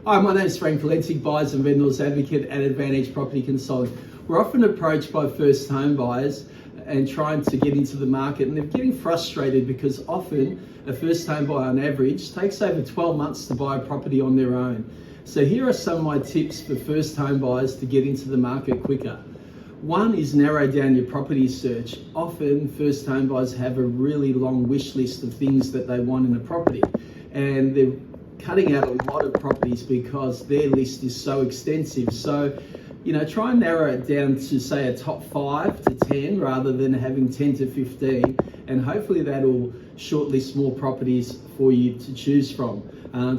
Hi, my name is Frank Valenti, Buyers and Vendors Advocate at Advantage Property Consulting. We're often approached by first home buyers and trying to get into the market, and they're getting frustrated because often a first home buyer on average takes over 12 months to buy a property on their own. So here are some of my tips for first home buyers to get into the market quicker. One is narrow down your property search. Often first home buyers have a really long wish list of things that they want in a property, and they're cutting out a lot of properties because their list is so extensive. So, try and narrow it down to say a top 5 to 10 rather than having 10 to 15, and hopefully that'll shortlist more properties for you to choose from.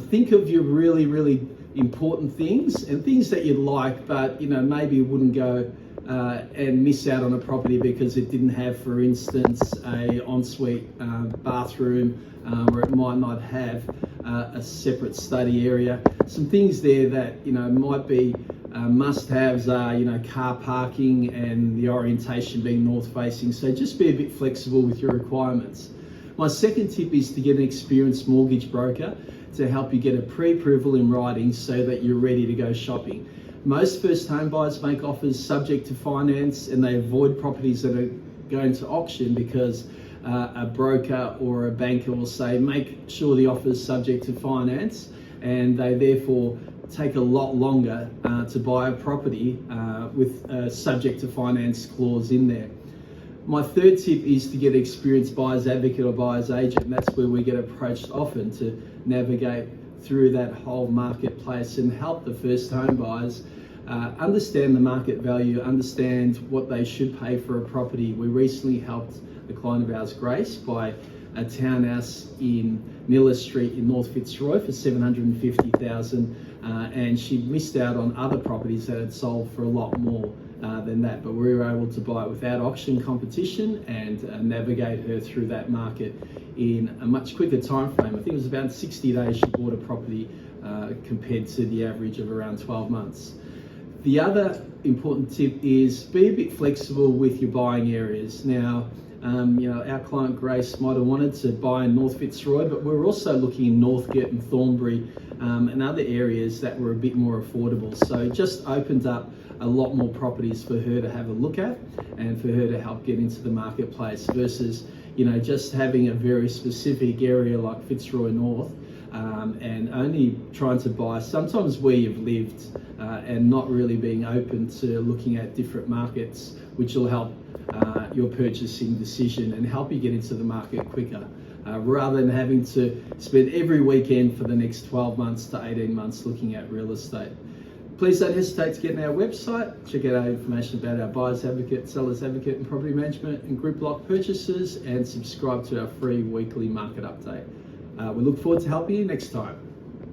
Think of your really important things and things that you'd like, but maybe you wouldn't go and miss out on a property because it didn't have, for instance, a ensuite bathroom, or it might not have a separate study area. Some things there that might be must-haves are car parking and the orientation being north-facing. So just be a bit flexible with your requirements. My second tip is to get an experienced mortgage broker to help you get a pre-approval in writing so that you're ready to go shopping. Most first home buyers make offers subject to finance, and they avoid properties that are going to auction because a broker or a banker will say make sure the offer is subject to finance, and they therefore take a lot longer to buy a property with a subject to finance clause in there. My third tip is to get an experienced buyer's advocate or buyer's agent. That's where we get approached often to navigate through that whole marketplace and help the first home buyers understand the market value, understand what they should pay for a property. We recently helped a client of ours, Grace, buy a townhouse in Miller Street in North Fitzroy for $750,000, and she missed out on other properties that had sold for a lot more than that, but we were able to buy it without auction competition and navigate her through that market in a much quicker time frame. I think it was about 60 days she bought a property compared to the average of around 12 months. The other important tip is be a bit flexible with your buying areas. Now, our client Grace might have wanted to buy in North Fitzroy, but we're also looking in Northgate and Thornbury and other areas that were a bit more affordable. So it just opened up a lot more properties for her to have a look at and for her to help get into the marketplace versus, just having a very specific area like Fitzroy North and only trying to buy sometimes where you've lived and not really being open to looking at different markets, which will help your purchasing decision and help you get into the market quicker, rather than having to spend every weekend for the next 12 months to 18 months looking at real estate. Please don't hesitate to get on our website, check out our information about our Buyers Advocate, Sellers Advocate and Property Management and Group Block purchases, and subscribe to our free weekly market update. We look forward to helping you next time.